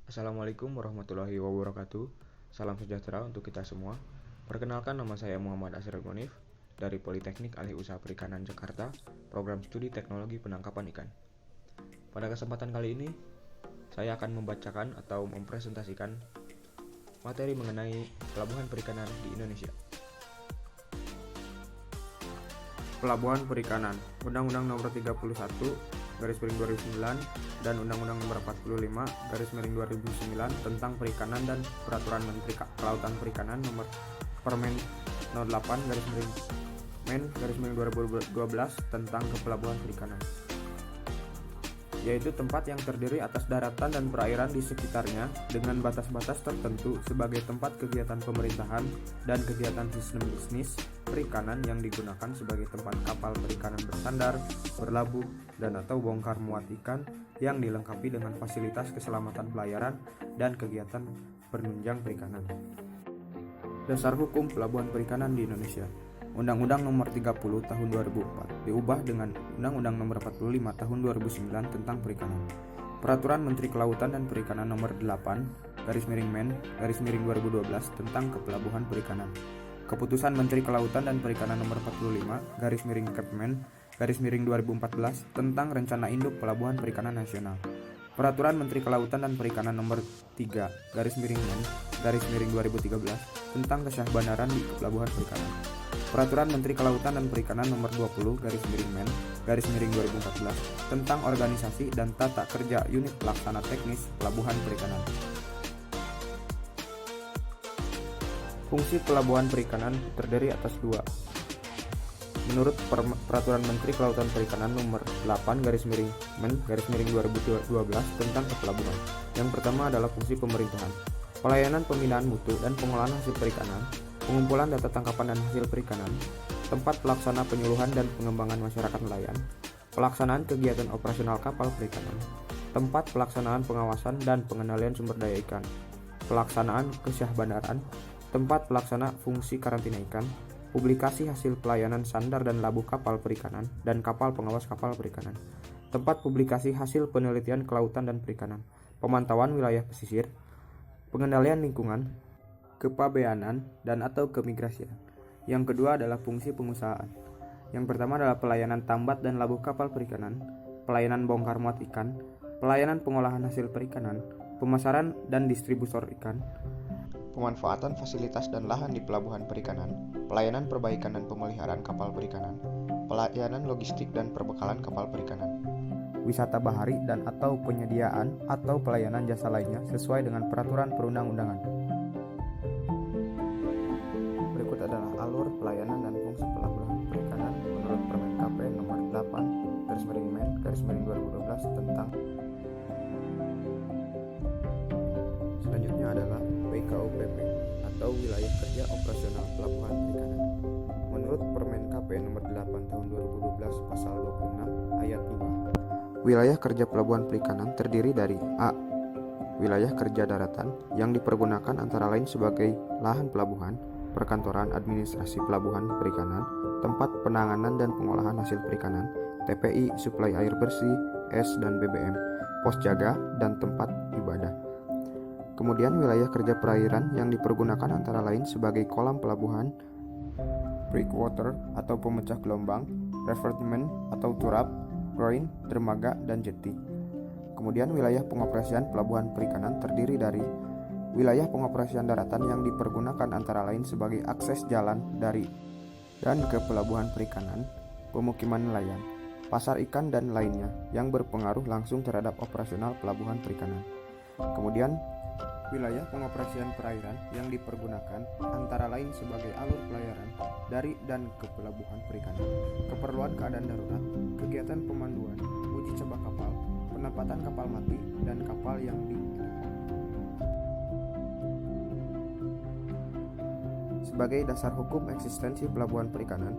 Assalamualaikum warahmatullahi wabarakatuh. Salam sejahtera untuk kita semua. Perkenalkan, nama saya Muhammad Asrul Monif dari Politeknik Alih Usaha Perikanan Jakarta, Program Studi Teknologi Penangkapan Ikan. Pada kesempatan kali ini, saya akan membacakan atau mempresentasikan materi mengenai pelabuhan perikanan di Indonesia. Pelabuhan Perikanan, Undang-Undang Nomor 31 garis miring 2009 dan Undang-Undang Nomor 45 garis miring 2009 tentang perikanan dan Peraturan Menteri Kelautan Perikanan Nomor Permen 08 garis miring Men garis miring 2012 tentang kepelabuhan perikanan, yaitu tempat yang terdiri atas daratan dan perairan di sekitarnya dengan batas-batas tertentu sebagai tempat kegiatan pemerintahan dan kegiatan bisnis perikanan yang digunakan sebagai tempat kapal perikanan bersandar, berlabuh, dan atau bongkar muat ikan yang dilengkapi dengan fasilitas keselamatan pelayaran dan kegiatan penunjang perikanan. Dasar hukum pelabuhan perikanan di Indonesia. Undang-Undang Nomor 30 Tahun 2004 diubah dengan Undang-Undang Nomor 45 Tahun 2009 tentang perikanan. Peraturan Menteri Kelautan dan Perikanan Nomor 8 garis miring Men garis miring 2012 tentang kepelabuhan perikanan. Keputusan Menteri Kelautan dan Perikanan Nomor 45 garis miring Kepmen garis miring 2014 tentang Rencana Induk Pelabuhan Perikanan Nasional. Peraturan Menteri Kelautan dan Perikanan Nomor 3 garis miring Men garis miring 2013 tentang kesyahbandaran di pelabuhan perikanan. Peraturan Menteri Kelautan dan Perikanan Nomor 20 garis miring Men garis miring 2014 tentang organisasi dan tata kerja unit pelaksana teknis pelabuhan perikanan. Fungsi pelabuhan perikanan terdiri atas dua. Menurut Peraturan Menteri Kelautan Perikanan Nomor 8 garis miring Men garis miring 2012 tentang kepelabuhan. Yang pertama adalah fungsi pemerintahan, pelayanan pembinaan mutu dan pengolahan hasil perikanan, pengumpulan data tangkapan dan hasil perikanan, tempat pelaksana penyuluhan dan pengembangan masyarakat nelayan, pelaksanaan kegiatan operasional kapal perikanan, tempat pelaksanaan pengawasan dan pengendalian sumber daya ikan, pelaksanaan kesyahbandaran, tempat pelaksana fungsi karantina ikan, publikasi hasil pelayanan sandar dan labuh kapal perikanan dan kapal pengawas kapal perikanan, tempat publikasi hasil penelitian kelautan dan perikanan, pemantauan wilayah pesisir, pengendalian lingkungan, kepabeanan dan atau kemigrasian. Yang kedua adalah fungsi pengusahaan. Yang pertama adalah pelayanan tambat dan labuh kapal perikanan, pelayanan bongkar muat ikan, pelayanan pengolahan hasil perikanan, pemasaran dan distributor ikan, pemanfaatan fasilitas dan lahan di pelabuhan perikanan, pelayanan perbaikan dan pemeliharaan kapal perikanan, pelayanan logistik dan perbekalan kapal perikanan, wisata bahari dan atau penyediaan atau pelayanan jasa lainnya sesuai dengan peraturan perundang-undangan. Berikut adalah alur pelayanan dan fungsi pelabuhan perikanan menurut Permen KP Nomor 8 garis miring Men garis miring 2012 tentang. Selanjutnya adalah WKOPP atau Wilayah Kerja Operasional Pelabuhan Perikanan. Menurut Permen KP Nomor 8 Tahun 2012 Pasal 26 Ayat 2, wilayah kerja pelabuhan perikanan terdiri dari A. Wilayah kerja daratan yang dipergunakan antara lain sebagai lahan pelabuhan, perkantoran administrasi pelabuhan perikanan, tempat penanganan dan pengolahan hasil perikanan, TPI, suplai air bersih, es dan BBM, pos jaga, dan tempat ibadah. Kemudian wilayah kerja perairan yang dipergunakan antara lain sebagai kolam pelabuhan, breakwater atau pemecah gelombang, revertement atau turap, groin, dermaga, dan jetty. Kemudian wilayah pengoperasian pelabuhan perikanan terdiri dari wilayah pengoperasian daratan yang dipergunakan antara lain sebagai akses jalan dari dan ke pelabuhan perikanan, pemukiman nelayan, pasar ikan dan lainnya yang berpengaruh langsung terhadap operasional pelabuhan perikanan. Kemudian wilayah pengoperasian perairan yang dipergunakan antara lain sebagai alur pelayaran dari dan ke pelabuhan perikanan, keperluan keadaan darurat, kegiatan pemanduan, uji coba kapal, penempatan kapal mati, dan kapal yang sebagai dasar hukum eksistensi pelabuhan perikanan,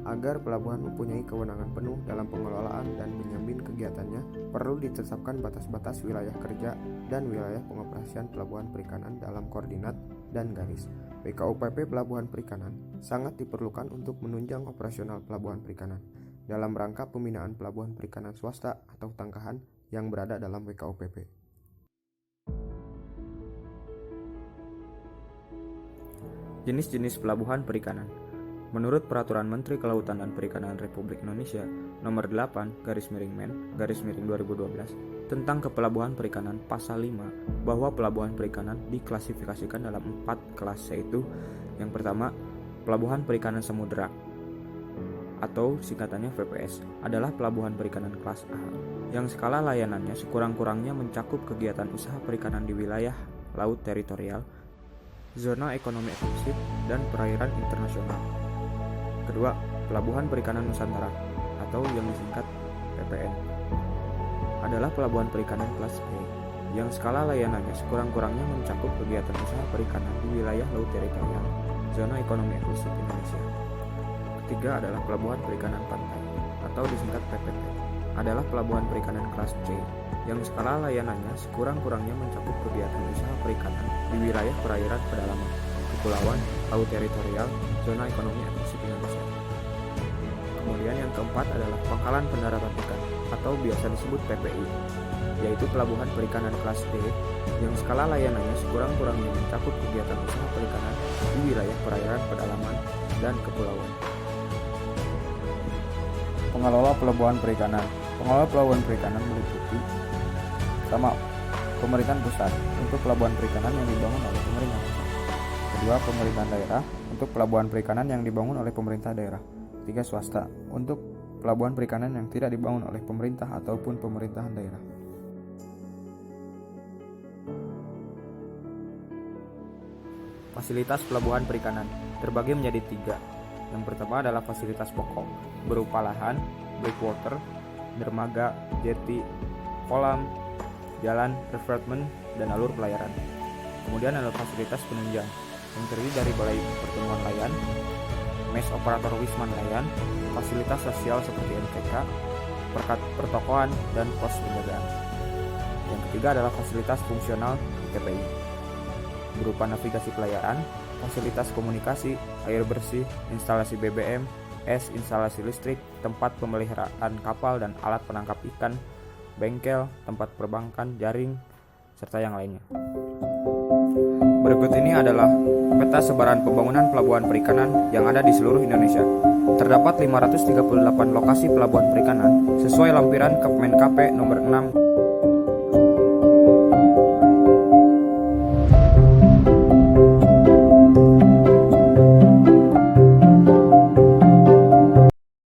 agar pelabuhan mempunyai kewenangan penuh dalam pengelolaan dan menjamin kegiatannya, perlu ditetapkan batas-batas wilayah kerja dan wilayah pengoperasian pelabuhan perikanan dalam koordinat dan garis. WKOPP Pelabuhan Perikanan sangat diperlukan untuk menunjang operasional pelabuhan perikanan dalam rangka pembinaan pelabuhan perikanan swasta atau tangkahan yang berada dalam WKOPP. Jenis-jenis pelabuhan perikanan. Menurut Peraturan Menteri Kelautan dan Perikanan Republik Indonesia Nomor 8/Men/2012 tentang Kepelabuhan Perikanan Pasal 5 bahwa pelabuhan perikanan diklasifikasikan dalam 4 kelas, yaitu yang pertama, pelabuhan perikanan samudera atau singkatannya VPS adalah pelabuhan perikanan kelas A yang skala layanannya sekurang-kurangnya mencakup kegiatan usaha perikanan di wilayah laut teritorial, zona ekonomi eksklusif, dan perairan internasional. Kedua, pelabuhan perikanan Nusantara atau yang disingkat PPN adalah pelabuhan perikanan kelas E yang skala layanannya sekurang-kurangnya mencakup kegiatan usaha perikanan di wilayah laut teritorial, zona ekonomi eksklusif Indonesia. Ketiga adalah pelabuhan perikanan pantai atau disingkat PPP adalah pelabuhan perikanan kelas C yang skala layanannya sekurang-kurangnya mencakup kegiatan usaha perikanan di wilayah perairan pedalaman, kepulauan, laut teritorial, zona ekonomi eksklusif Indonesia. Kemudian yang keempat adalah pangkalan pendaratan ikan atau biasa disebut PPI, yaitu pelabuhan perikanan kelas D yang skala layanannya sekurang-kurangnya mencakup kegiatan usaha perikanan di wilayah perairan pedalaman dan kepulauan. Pengelola pelabuhan perikanan. Pengelola pelabuhan perikanan meliputi sama pemerintahan pusat untuk pelabuhan perikanan yang dibangun oleh pemerintah pusat. Kedua, pemerintahan daerah untuk pelabuhan perikanan yang dibangun oleh pemerintah daerah. Tiga, swasta untuk pelabuhan perikanan yang tidak dibangun oleh pemerintah ataupun pemerintahan daerah. Fasilitas pelabuhan perikanan terbagi menjadi 3. Yang pertama adalah fasilitas pokok berupa lahan, breakwater, dermaga, jetty, kolam, jalan, refreshment, dan alur pelayaran. Kemudian ada fasilitas penunjang yang terdiri dari balai pertemuan layan, mes operator wisman layan, fasilitas sosial seperti MTK, pertokoan, dan pos penjagaan. Yang ketiga adalah fasilitas fungsional TPI berupa navigasi pelayaran, fasilitas komunikasi, air bersih, instalasi BBM, instalasi listrik, tempat pemeliharaan kapal dan alat penangkap ikan, bengkel, tempat perbankan, jaring, serta yang lainnya. Berikut ini adalah peta sebaran pembangunan pelabuhan perikanan yang ada di seluruh Indonesia. Terdapat 538 lokasi pelabuhan perikanan sesuai lampiran Kemenkap nomor 6